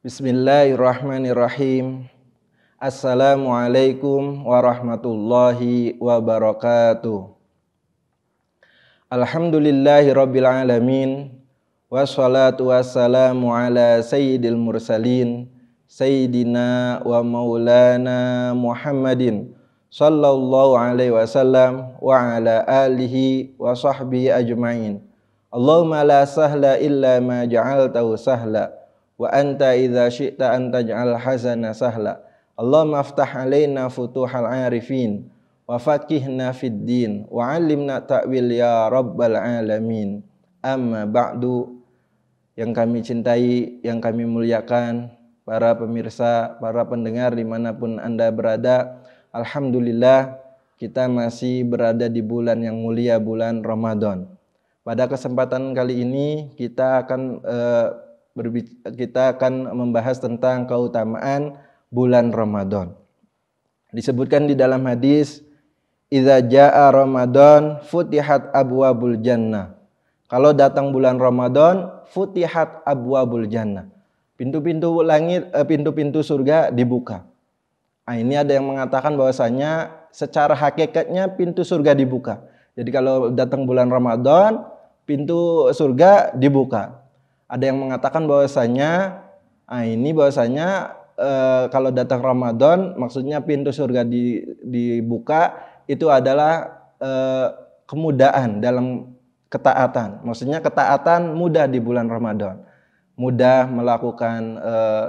Bismillahirrahmanirrahim. Assalamualaikum warahmatullahi wabarakatuh. Alhamdulillahirabbil alamin. Wassalatu wassalamu ala sayyidil mursalin sayyidina wa maulana Muhammadin sallallahu alaihi wasallam wa ala alihi wa sahbihi ajmain. Allahumma la sahla illa ma ja'altahu sahla wa anta idza syi'ta an taj'al hazana sahla. Allahumma aftah alaina futuhal arifin wa faqihna fid din wa 'allimna ta'wil ya rabbal alamin. Amma ba'du. Yang kami cintai, yang kami muliakan, para pemirsa, para pendengar dimanapun Anda berada, alhamdulillah kita masih berada di bulan yang mulia, bulan Ramadan. Pada kesempatan kali ini kita akan membahas tentang keutamaan bulan Ramadan. Disebutkan di dalam hadis, "Idza jaa Ramadan futihat abwabul jannah." Kalau datang bulan Ramadan, futihat abwabul jannah. Pintu-pintu langit, pintu-pintu surga dibuka. Nah, ini ada yang mengatakan bahwasanya secara hakikatnya pintu surga dibuka. Jadi kalau datang bulan Ramadan, pintu surga dibuka. Ada yang mengatakan bahwasanya kalau datang Ramadan maksudnya pintu surga dibuka itu adalah kemudahan dalam ketaatan. Maksudnya ketaatan mudah di bulan Ramadan. Mudah melakukan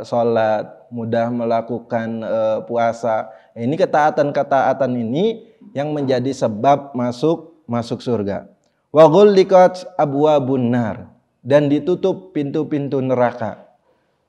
sholat, mudah melakukan puasa. Ini ketaatan-ketaatan ini yang menjadi sebab masuk surga. Wa ghulliqat abwabun nar, dan ditutup pintu-pintu neraka.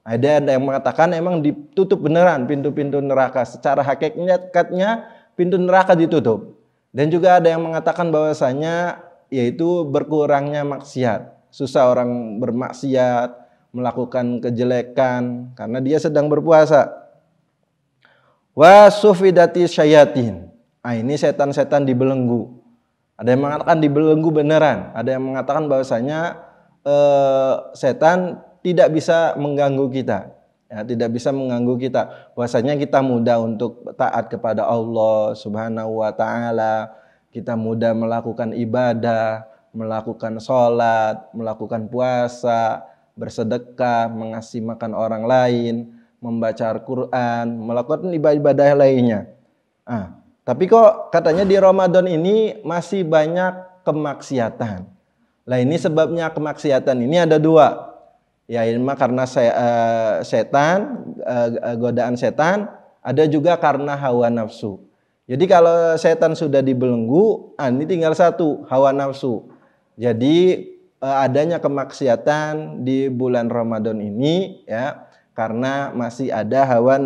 Ada yang mengatakan emang ditutup beneran pintu-pintu neraka. Secara hakikatnya pintu neraka ditutup. Dan juga ada yang mengatakan bahwasanya yaitu berkurangnya maksiat. Susah orang bermaksiat, melakukan kejelekan karena dia sedang berpuasa. Wa sufidati syayatin. Ini setan-setan dibelenggu. Ada yang mengatakan dibelenggu beneran. Ada yang mengatakan bahwasanya setan tidak bisa mengganggu kita, ya, tidak bisa mengganggu kita. Bahwasanya kita mudah untuk taat kepada Allah Subhanahu wa taala, kita mudah melakukan ibadah, melakukan sholat, melakukan puasa, bersedekah, mengasih makan orang lain, membaca Al-Qur'an, melakukan ibadah lainnya. Tapi kok katanya di Ramadan ini masih banyak kemaksiatan. Nah, ini sebabnya kemaksiatan ini ada dua. Ya, ini karena setan, godaan setan, ada juga karena hawa nafsu. Jadi kalau setan sudah dibelenggu, ini tinggal satu, hawa nafsu. Jadi adanya kemaksiatan di bulan Ramadan ini ya karena masih ada hawa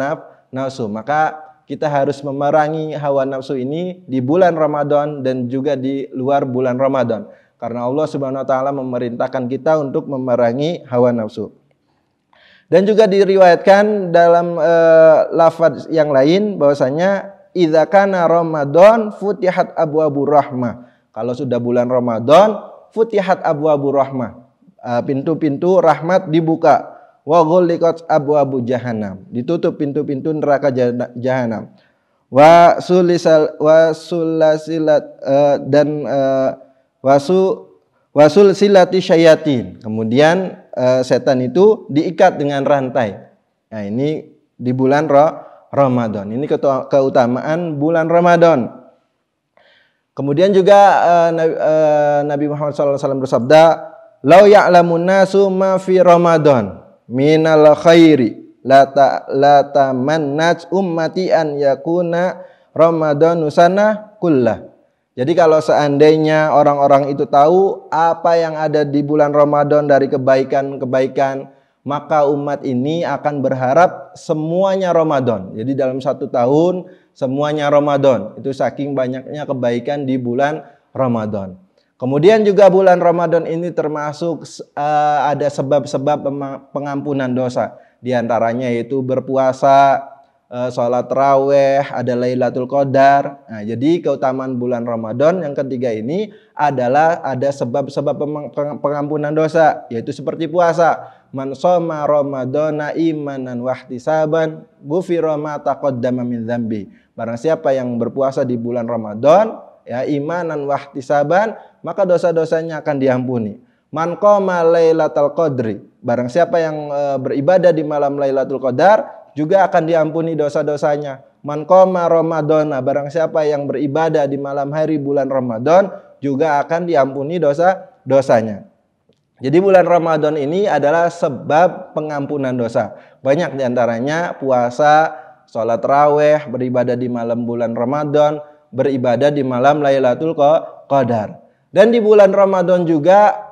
nafsu. Maka kita harus memerangi hawa nafsu ini di bulan Ramadan dan juga di luar bulan Ramadan. Karena Allah Subhanahu wa taala memerintahkan kita untuk memerangi hawa nafsu. Dan juga diriwayatkan dalam lafaz yang lain bahwasanya idza kana Ramadan futihat abwabur rahmah. Kalau sudah bulan Ramadan, futihat abwabur rahmah. Pintu-pintu rahmat dibuka. Wa ghulliqat abwabu jahannam. Ditutup pintu-pintu neraka jahanam. Wa wasul silati syayatin. Kemudian setan itu diikat dengan rantai. Nah, ini di bulan Ramadan. Ini keutamaan bulan Ramadan. Kemudian juga Nabi Muhammad SAW bersabda, "Lau ya'lamun nasu ma fi Ramadan minal khairi la tamannat ummati an yakuna Ramadanu sana kullah." Jadi kalau seandainya orang-orang itu tahu apa yang ada di bulan Ramadan dari kebaikan-kebaikan, maka umat ini akan berharap semuanya Ramadan. Jadi dalam satu tahun semuanya Ramadan. Itu saking banyaknya kebaikan di bulan Ramadan. Kemudian juga bulan Ramadan ini termasuk ada sebab-sebab pengampunan dosa. Di antaranya yaitu berpuasa, sholat raweh, ada Lailatul Qadar. Nah, jadi keutamaan bulan Ramadan yang ketiga ini adalah ada sebab-sebab pengampunan dosa, yaitu seperti puasa. Man shoma ramadhana imanan wahtisaban ghufira ma taqaddama min dzambi. Barang siapa yang berpuasa di bulan Ramadan, ya, imanan wahtisaban, maka dosa-dosanya akan diampuni. Man qama lailatul qadri, barang siapa yang beribadah di malam Lailatul Qadar juga akan diampuni dosa-dosanya. Man qama ramadhana, barang siapa yang beribadah di malam hari bulan Ramadan juga akan diampuni dosa-dosanya. Jadi bulan Ramadan ini adalah sebab pengampunan dosa. Banyak diantaranya puasa, sholat raweh, beribadah di malam bulan Ramadan, beribadah di malam Lailatul Qadar. Dan di bulan Ramadan juga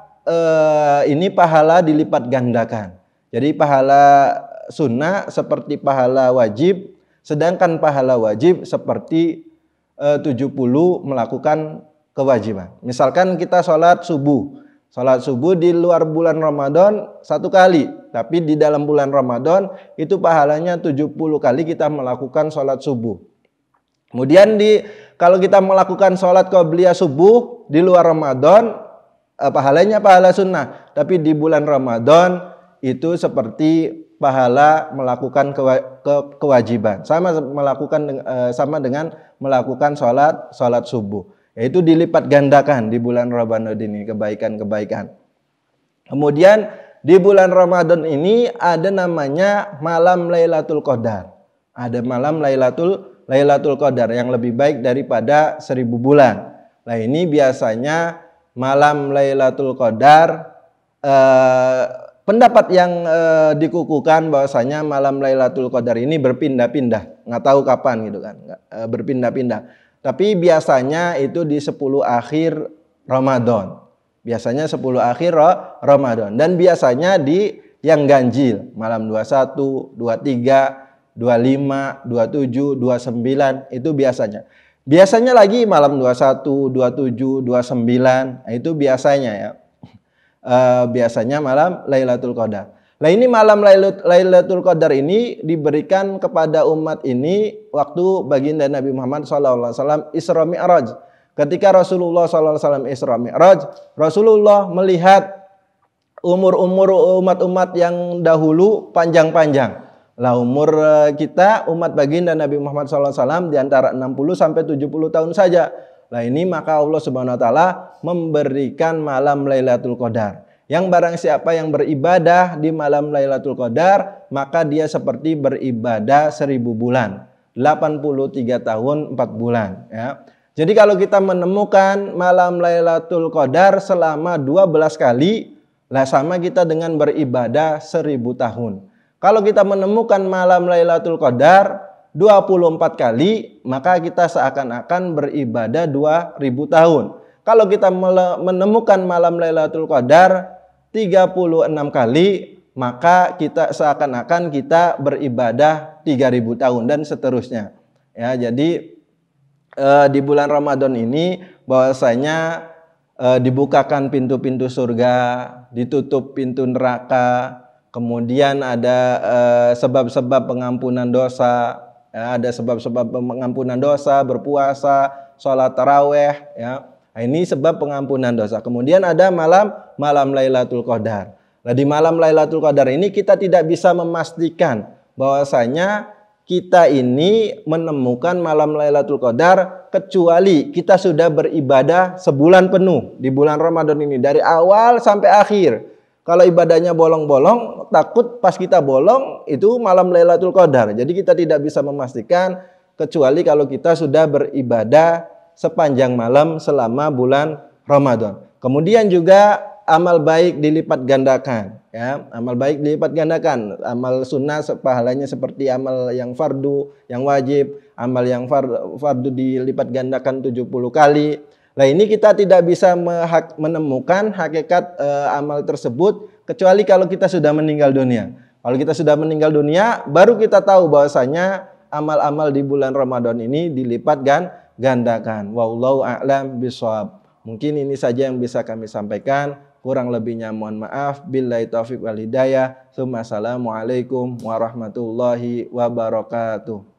ini pahala dilipat gandakan. Jadi pahala sunnah seperti pahala wajib, sedangkan pahala wajib seperti 70 melakukan kewajiban. Misalkan kita sholat subuh. Sholat subuh di luar bulan Ramadan 1 kali, tapi di dalam bulan Ramadan itu pahalanya 70 kali kita melakukan sholat subuh. Kemudian kalau kita melakukan sholat qabliyah subuh di luar Ramadan, pahalanya pahala sunnah, tapi di bulan Ramadan itu seperti pahala melakukan kewajiban, sama dengan melakukan sholat subuh. Yaitu dilipat gandakan di bulan Ramadan ini kebaikan-kebaikan. Kemudian di bulan Ramadan ini ada namanya malam Lailatul Qadar. Ada malam Lailatul Qadar yang lebih baik daripada 1000 bulan. Nah, ini biasanya malam Lailatul Qadar, pendapat yang dikukuhkan bahwasanya malam Lailatul Qadar ini berpindah-pindah, nggak tahu kapan gitu kan, berpindah-pindah. Tapi biasanya itu di 10 akhir Ramadan. Biasanya 10 akhir Ramadan. Dan biasanya di yang ganjil. Malam 21, 23, 25, 27, 29. Itu biasanya. Biasanya lagi malam 21, 27, 29. Nah, itu biasanya ya. Biasanya malam Lailatul Qadar. Nah, ini malam Lailatul Qadar ini diberikan kepada umat ini waktu baginda Nabi Muhammad SAW Isra Mi'raj. Ketika Rasulullah SAW Isra Mi'raj, Rasulullah melihat umur-umur umat-umat yang dahulu panjang-panjang. Lah, umur kita umat baginda Nabi Muhammad SAW di antara 60 sampai 70 tahun saja. Nah, ini maka Allah Subhanahu wa taala memberikan malam Lailatul Qadar. Yang barang siapa yang beribadah di malam Lailatul Qadar, maka dia seperti beribadah 1000 bulan, 83 tahun 4 bulan ya. Jadi kalau kita menemukan malam Lailatul Qadar selama 12 kali, lah sama kita dengan beribadah 1000 tahun. Kalau kita menemukan malam Lailatul Qadar 24 kali, maka kita seakan-akan beribadah 2000 tahun. Kalau kita menemukan malam Lailatul Qadar 36 kali, maka kita seakan-akan kita beribadah 3000 tahun dan seterusnya. Ya, jadi di bulan Ramadan ini bahwasanya dibukakan pintu-pintu surga, ditutup pintu neraka, kemudian ada sebab-sebab pengampunan dosa, ya, ada sebab-sebab pengampunan dosa, berpuasa, sholat taraweh, ya. Nah, ini sebab pengampunan dosa. Kemudian ada malam Lailatul Qadar. Nah, di malam Lailatul Qadar ini kita tidak bisa memastikan bahwasanya kita ini menemukan malam Lailatul Qadar kecuali kita sudah beribadah sebulan penuh di bulan Ramadan ini dari awal sampai akhir. Kalau ibadahnya bolong-bolong, takut pas kita bolong itu malam Lailatul Qadar. Jadi kita tidak bisa memastikan kecuali kalau kita sudah beribadah sepanjang malam selama bulan Ramadan. Kemudian juga amal baik dilipat gandakan, ya. Amal baik dilipat gandakan. Amal sunnah pahalanya seperti amal yang fardu, yang wajib. Amal yang fardu dilipat gandakan 70 kali. Nah, ini kita tidak bisa menemukan hakikat amal tersebut kecuali kalau kita sudah meninggal dunia. Kalau kita sudah meninggal dunia, baru kita tahu bahwasanya amal-amal di bulan Ramadan ini dilipat gandakan. Wallahu a'lam bishawab. Mungkin ini saja yang bisa kami sampaikan. Kurang lebihnya mohon maaf. Billahi taufiq wal hidayah. Assalamualaikum warahmatullahi wabarakatuh.